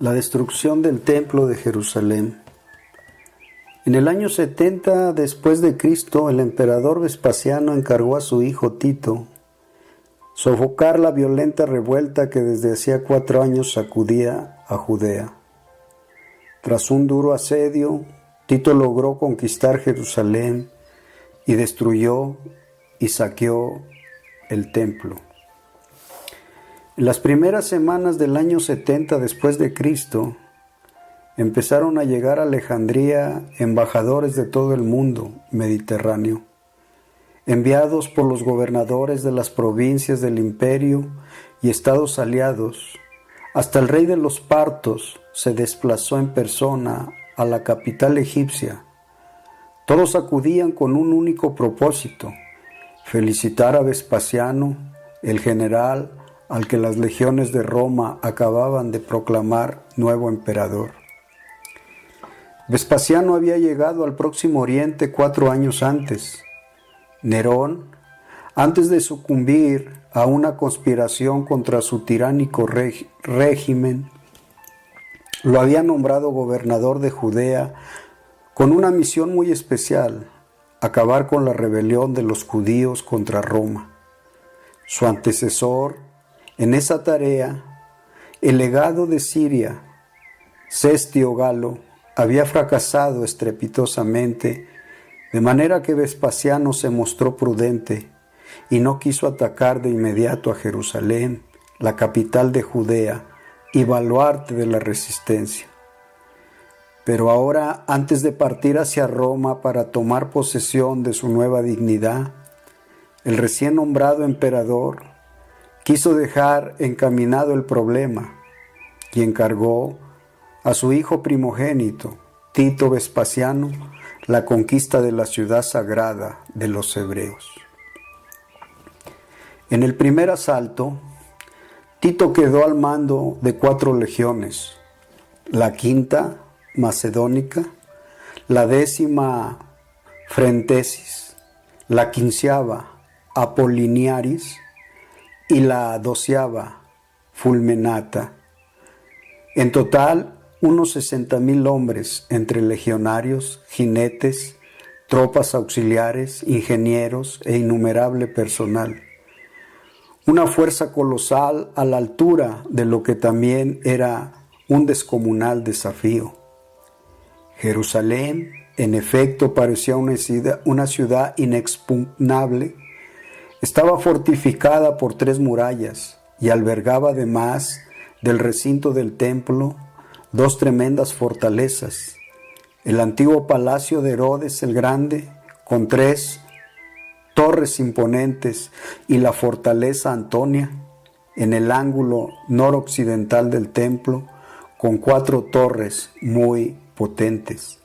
La destrucción del Templo de Jerusalén. En el año 70 después de Cristo, el emperador Vespasiano encargó a su hijo Tito sofocar la violenta revuelta que desde hacía 4 años sacudía a Judea. Tras un duro asedio, Tito logró conquistar Jerusalén y destruyó y saqueó el templo. En las primeras semanas del año 70 después de Cristo, empezaron a llegar a Alejandría embajadores de todo el mundo mediterráneo, enviados por los gobernadores de las provincias del imperio y estados aliados. Hasta el rey de los partos se desplazó en persona a la capital egipcia. Todos acudían con un único propósito: felicitar a Vespasiano, el general al que las legiones de Roma acababan de proclamar nuevo emperador. Vespasiano había llegado al Próximo Oriente 4 años antes. Nerón, antes de sucumbir a una conspiración contra su tiránico régimen, lo había nombrado gobernador de Judea con una misión muy especial: acabar con la rebelión de los judíos contra Roma. Su antecesor en esa tarea, el legado de Siria, Cestio Galo, había fracasado estrepitosamente, de manera que Vespasiano se mostró prudente y no quiso atacar de inmediato a Jerusalén, la capital de Judea y baluarte de la resistencia. Pero ahora, antes de partir hacia Roma para tomar posesión de su nueva dignidad, el recién nombrado emperador quiso dejar encaminado el problema y encargó a su hijo primogénito, Tito Vespasiano, la conquista de la ciudad sagrada de los hebreos. En el primer asalto, Tito quedó al mando de 4 legiones: la 5ª macedónica, la 10ª frentesis, la 15ª apoliniaris y la 12ª fulmenata. En total, unos 60,000 hombres, entre legionarios, jinetes, tropas auxiliares, ingenieros e innumerable personal. Una fuerza colosal a la altura de lo que también era un descomunal desafío. Jerusalén, en efecto, parecía una ciudad inexpugnable. Estaba fortificada por 3 murallas y albergaba, además del recinto del templo, 2 tremendas fortalezas: el antiguo palacio de Herodes el Grande, con 3 torres imponentes, y la fortaleza Antonia, en el ángulo noroccidental del templo, con 4 torres muy potentes.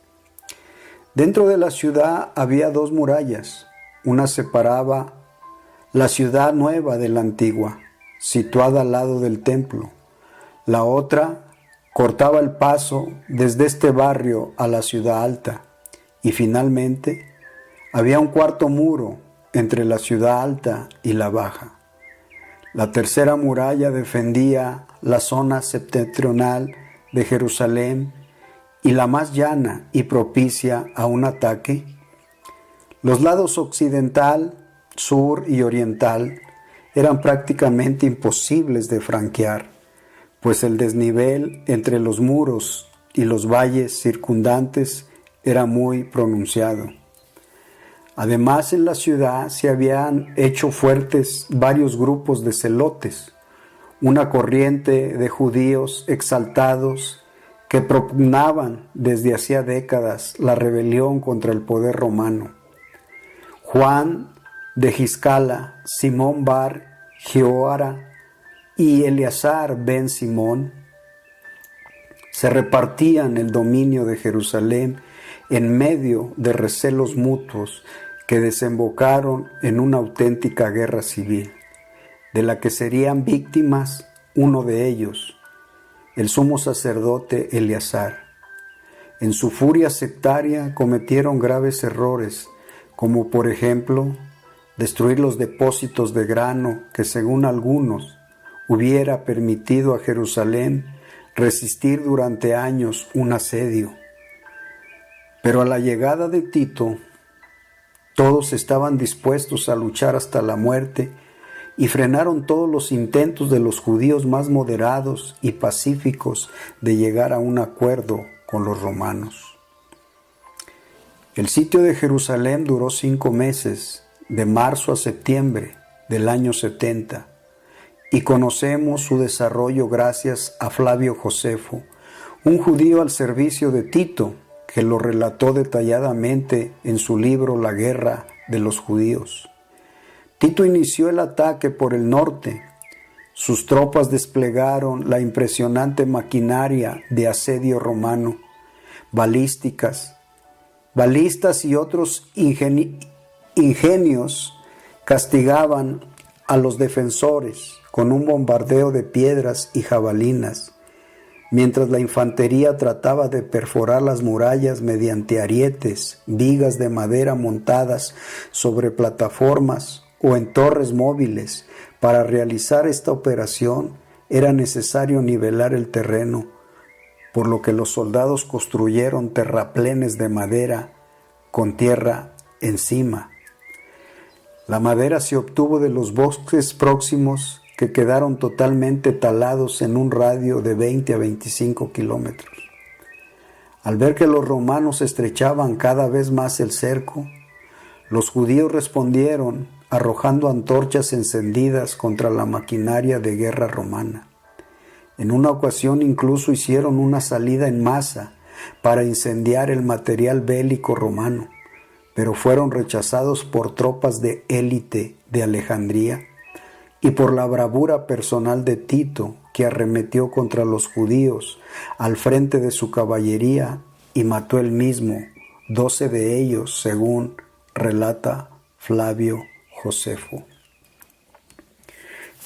Dentro de la ciudad había 2 murallas. Una separaba la ciudad nueva de la antigua, situada al lado del templo. La otra cortaba el paso desde este barrio a la ciudad alta. Y finalmente había un 4º muro entre la ciudad alta y la baja. La tercera muralla defendía la zona septentrional de Jerusalén y la más llana y propicia a un ataque. Los lados occidental, sur y oriental eran prácticamente imposibles de franquear, pues el desnivel entre los muros y los valles circundantes era muy pronunciado. Además, en la ciudad se habían hecho fuertes varios grupos de celotes, una corriente de judíos exaltados que propugnaban desde hacía décadas la rebelión contra el poder romano. Juan de Giscala, Simón bar Jehoara y Eleazar ben Simón se repartían el dominio de Jerusalén en medio de recelos mutuos que desembocaron en una auténtica guerra civil, de la que serían víctimas uno de ellos, el sumo sacerdote Eleazar. En su furia sectaria cometieron graves errores, como por ejemplo destruir los depósitos de grano que, según algunos, hubiera permitido a Jerusalén resistir durante años un asedio. Pero a la llegada de Tito, todos estaban dispuestos a luchar hasta la muerte y frenaron todos los intentos de los judíos más moderados y pacíficos de llegar a un acuerdo con los romanos. El sitio de Jerusalén duró 5 meses, de marzo a septiembre del año 70, y conocemos su desarrollo gracias a Flavio Josefo, un judío al servicio de Tito, que lo relató detalladamente en su libro La Guerra de los Judíos. Tito inició el ataque por el norte. Sus tropas desplegaron la impresionante maquinaria de asedio romano, balistas y otros ingenios castigaban a los defensores con un bombardeo de piedras y jabalinas, mientras la infantería trataba de perforar las murallas mediante arietes, vigas de madera montadas sobre plataformas o en torres móviles. Para realizar esta operación era necesario nivelar el terreno, por lo que los soldados construyeron terraplenes de madera con tierra encima. La madera se obtuvo de los bosques próximos que quedaron totalmente talados en un radio de 20 a 25 kilómetros. Al ver que los romanos estrechaban cada vez más el cerco, los judíos respondieron arrojando antorchas encendidas contra la maquinaria de guerra romana. En una ocasión incluso hicieron una salida en masa para incendiar el material bélico romano, pero fueron rechazados por tropas de élite de Alejandría y por la bravura personal de Tito, que arremetió contra los judíos al frente de su caballería y mató él mismo 12 de ellos, según relata Flavio Josefo.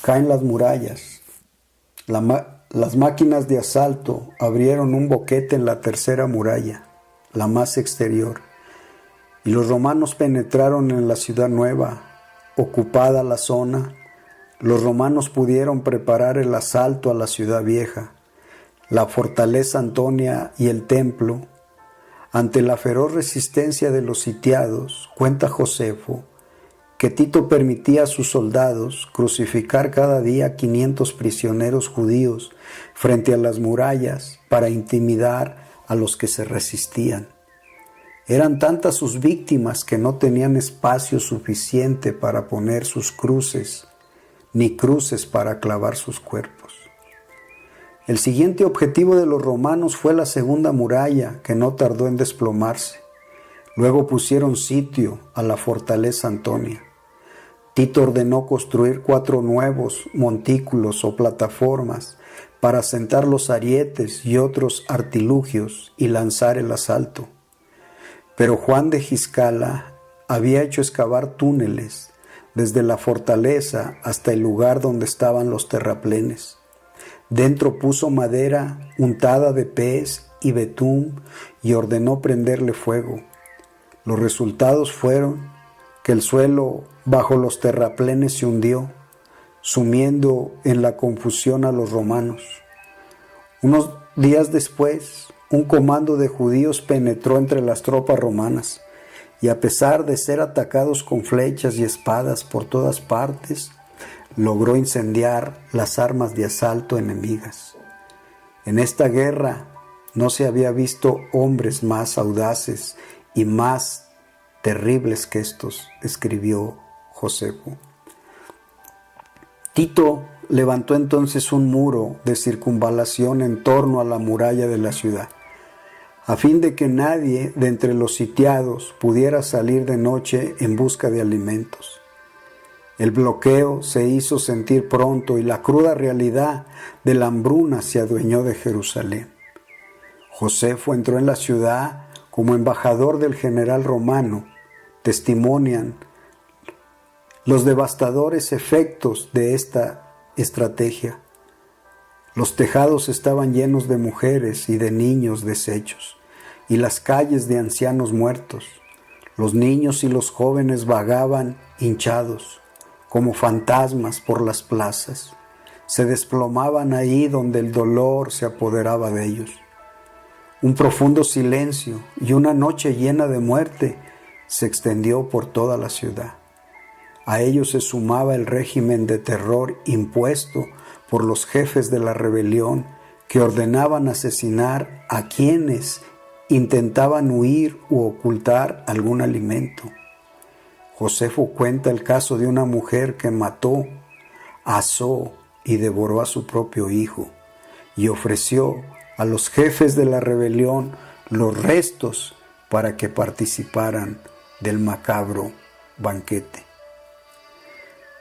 Caen las murallas. Las máquinas de asalto abrieron un boquete en la tercera muralla, la más exterior, y los romanos penetraron en la ciudad nueva. Ocupada la zona, los romanos pudieron preparar el asalto a la ciudad vieja, la fortaleza Antonia y el templo. Ante la feroz resistencia de los sitiados, cuenta Josefo que Tito permitía a sus soldados crucificar cada día 500 prisioneros judíos frente a las murallas para intimidar a los que se resistían. Eran tantas sus víctimas que no tenían espacio suficiente para poner sus cruces, ni cruces para clavar sus cuerpos. El siguiente objetivo de los romanos fue la segunda muralla, que no tardó en desplomarse. Luego pusieron sitio a la fortaleza Antonia. Tito ordenó construir 4 nuevos montículos o plataformas para asentar los arietes y otros artilugios y lanzar el asalto. Pero Juan de Giscala había hecho excavar túneles desde la fortaleza hasta el lugar donde estaban los terraplenes. Dentro puso madera untada de pez y betún y ordenó prenderle fuego. Los resultados fueron que el suelo bajo los terraplenes se hundió, sumiendo en la confusión a los romanos. Unos días después, un comando de judíos penetró entre las tropas romanas y, a pesar de ser atacados con flechas y espadas por todas partes, logró incendiar las armas de asalto enemigas. En esta guerra no se había visto hombres más audaces y más terribles que estos, escribió Josefo. Tito levantó entonces un muro de circunvalación en torno a la muralla de la ciudad, a fin de que nadie de entre los sitiados pudiera salir de noche en busca de alimentos. El bloqueo se hizo sentir pronto y la cruda realidad de la hambruna se adueñó de Jerusalén. Josefo entró en la ciudad como embajador del general romano. Testimonian los devastadores efectos de esta estrategia. Los tejados estaban llenos de mujeres y de niños deshechos, y las calles de ancianos muertos. Los niños y los jóvenes vagaban hinchados, como fantasmas por las plazas. se desplomaban ahí donde el dolor se apoderaba de ellos. Un profundo silencio y una noche llena de muerte se extendió por toda la ciudad. A ellos se sumaba el régimen de terror impuesto por los jefes de la rebelión que ordenaban asesinar a quienes intentaban huir u ocultar algún alimento. Josefo cuenta el caso de una mujer que mató, asó y devoró a su propio hijo y ofreció a los jefes de la rebelión los restos para que participaran del macabro banquete.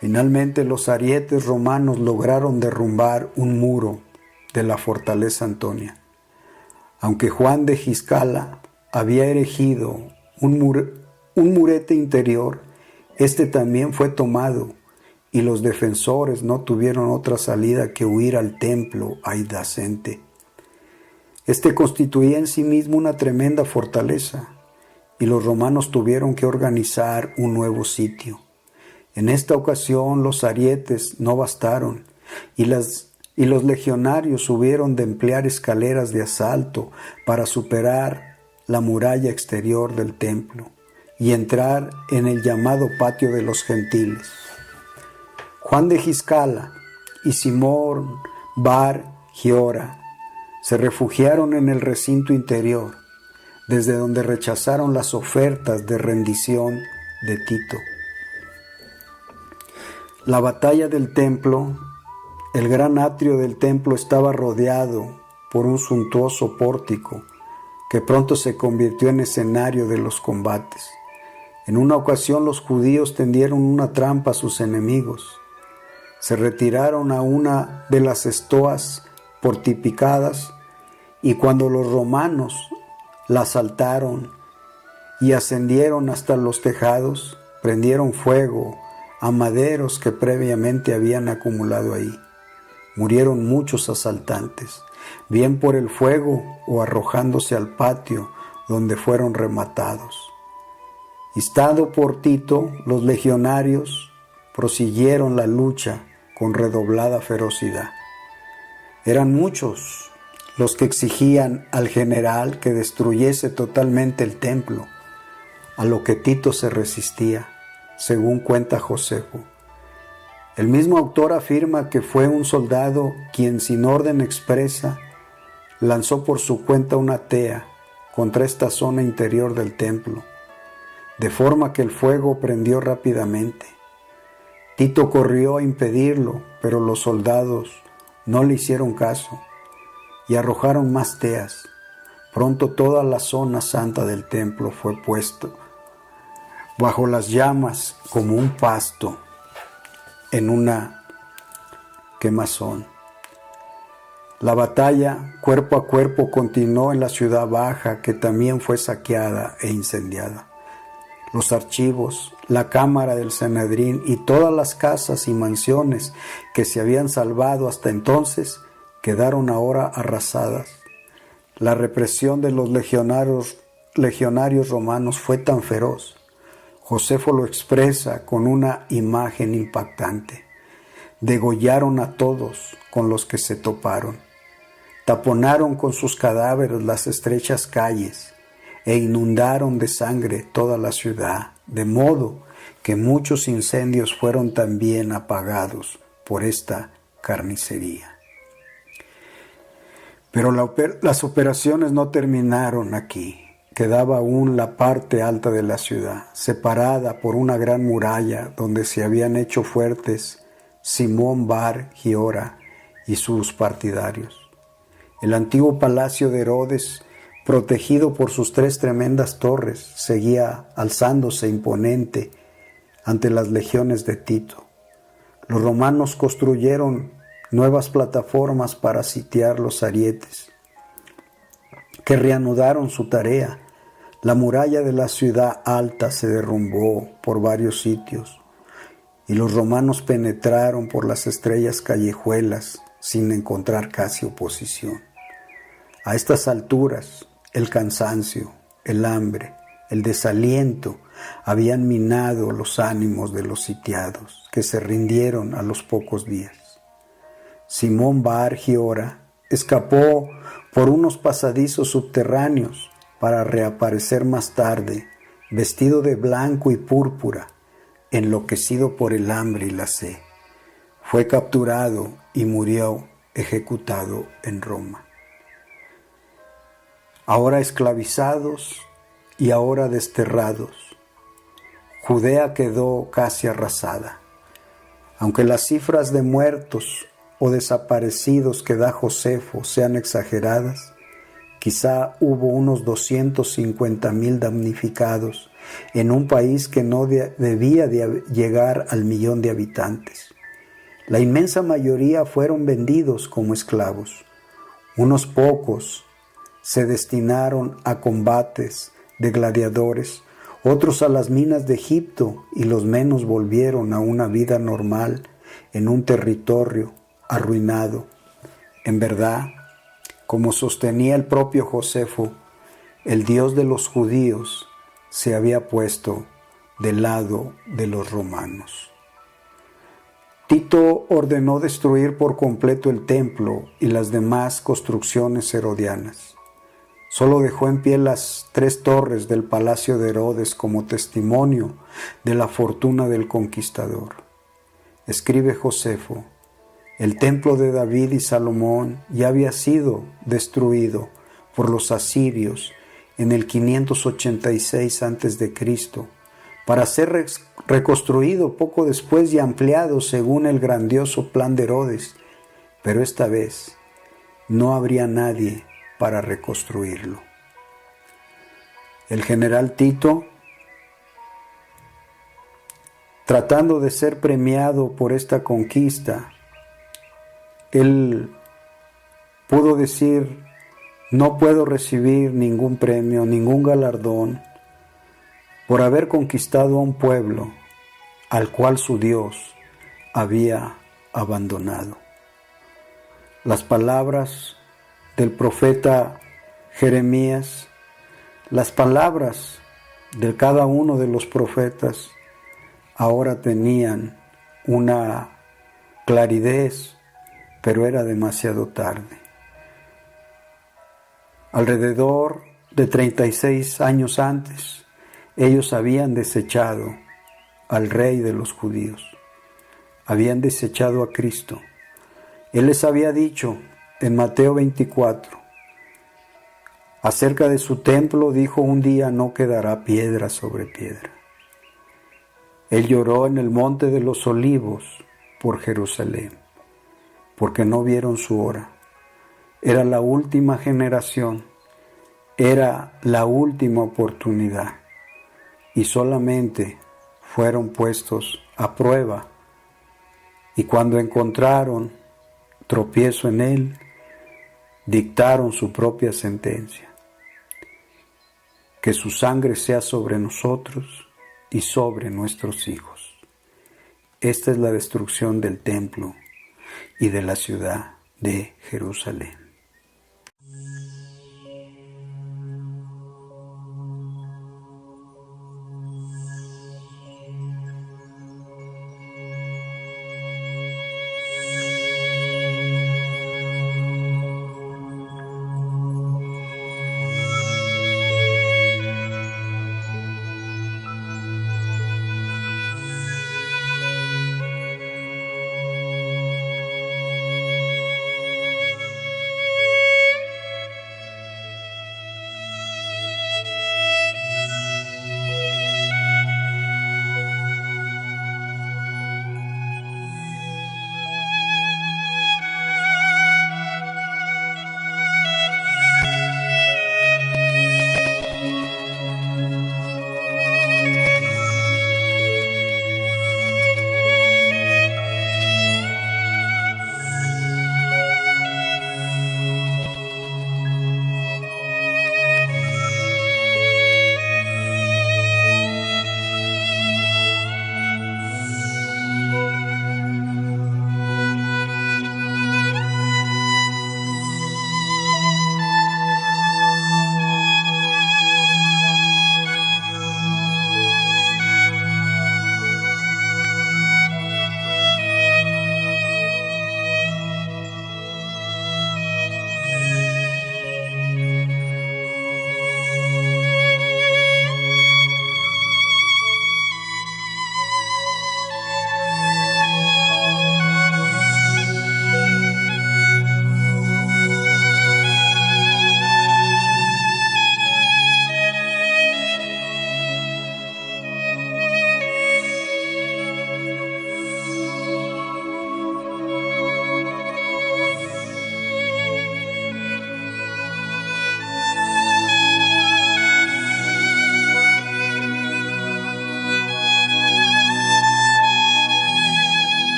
Finalmente los arietes romanos lograron derrumbar un muro de la fortaleza Antonia. Aunque Juan de Giscala había erigido un murete interior, este también fue tomado y los defensores no tuvieron otra salida que huir al templo adyacente. Este constituía en sí mismo una tremenda fortaleza y los romanos tuvieron que organizar un nuevo sitio. En esta ocasión los arietes no bastaron y los legionarios hubieron de emplear escaleras de asalto para superar la muralla exterior del templo y entrar en el llamado patio de los gentiles. Juan de Giscala y Simón Bar Giora se refugiaron en el recinto interior, desde donde rechazaron las ofertas de rendición de Tito. La batalla del templo, el gran atrio del templo estaba rodeado por un suntuoso pórtico que pronto se convirtió en escenario de los combates. En una ocasión los judíos tendieron una trampa a sus enemigos. Se retiraron a una de las estoas fortificadas y cuando los romanos la asaltaron y ascendieron hasta los tejados, prendieron fuego a maderos que previamente habían acumulado ahí. Murieron muchos asaltantes, bien por el fuego o arrojándose al patio donde fueron rematados. Instado por Tito, los legionarios prosiguieron la lucha con redoblada ferocidad. Eran muchos los que exigían al general que destruyese totalmente el templo, a lo que Tito se resistía, según cuenta Josefo. El mismo autor afirma que fue un soldado quien sin orden expresa lanzó por su cuenta una tea contra esta zona interior del templo, de forma que el fuego prendió rápidamente. Tito corrió a impedirlo, pero los soldados no le hicieron caso y arrojaron más teas. Pronto toda la zona santa del templo fue puesto bajo las llamas como un pasto en una quemazón. La batalla cuerpo a cuerpo continuó en la ciudad baja, que también fue saqueada e incendiada. Los archivos, la cámara del Sanedrín y todas las casas y mansiones que se habían salvado hasta entonces quedaron ahora arrasadas. La represión de los legionarios romanos fue tan feroz. Josefo lo expresa con una imagen impactante. Degollaron a todos con los que se toparon. Taponaron con sus cadáveres las estrechas calles e inundaron de sangre toda la ciudad, de modo que muchos incendios fueron también apagados por esta carnicería. Pero las operaciones no terminaron aquí. Quedaba aún la parte alta de la ciudad, separada por una gran muralla donde se habían hecho fuertes Simón Bar Giora y sus partidarios. El antiguo palacio de Herodes, protegido por sus 3 tremendas torres, seguía alzándose imponente ante las legiones de Tito. Los romanos construyeron nuevas plataformas para sitiar los arietes, que reanudaron su tarea. La muralla de la ciudad alta se derrumbó por varios sitios y los romanos penetraron por las estrechas callejuelas sin encontrar casi oposición. A estas alturas, el cansancio, el hambre, el desaliento habían minado los ánimos de los sitiados, que se rindieron a los pocos días. Simón Bar Giora, escapó por unos pasadizos subterráneos para reaparecer más tarde, vestido de blanco y púrpura, enloquecido por el hambre y la sed. Fue capturado y murió ejecutado en Roma. Ahora esclavizados y ahora desterrados, Judea quedó casi arrasada. Aunque las cifras de muertos o desaparecidos que da Josefo sean exageradas, quizá hubo unos 250,000 damnificados en un país que no debía de llegar al 1,000,000 de habitantes. La inmensa mayoría fueron vendidos como esclavos. Unos pocos se destinaron a combates de gladiadores, otros a las minas de Egipto, y los menos volvieron a una vida normal en un territorio arruinado. En verdad, como sostenía el propio Josefo, el Dios de los judíos se había puesto del lado de los romanos. Tito ordenó destruir por completo el templo y las demás construcciones herodianas. Solo dejó en pie las 3 torres del palacio de Herodes como testimonio de la fortuna del conquistador. Escribe Josefo: el templo de David y Salomón ya había sido destruido por los asirios en el 586 a.C., para ser reconstruido poco después y ampliado según el grandioso plan de Herodes, pero esta vez no habría nadie para reconstruirlo. El general Tito, tratando de ser premiado por esta conquista, él pudo decir: no puedo recibir ningún premio, ningún galardón por haber conquistado a un pueblo al cual su Dios había abandonado. Las palabras del profeta Jeremías, las palabras de cada uno de los profetas ahora tenían una claridad, pero era demasiado tarde. Alrededor de 36 años antes, ellos habían desechado al Rey de los judíos, habían desechado a Cristo. Él les había dicho en Mateo 24, acerca de su templo, dijo: un día no quedará piedra sobre piedra. Él lloró en el monte de los olivos por Jerusalén, porque no vieron su hora. Era la última generación, era la última oportunidad, y solamente fueron puestos a prueba. Y cuando encontraron tropiezo en él, dictaron su propia sentencia: que su sangre sea sobre nosotros y sobre nuestros hijos. Esta es la destrucción del templo y de la ciudad de Jerusalén.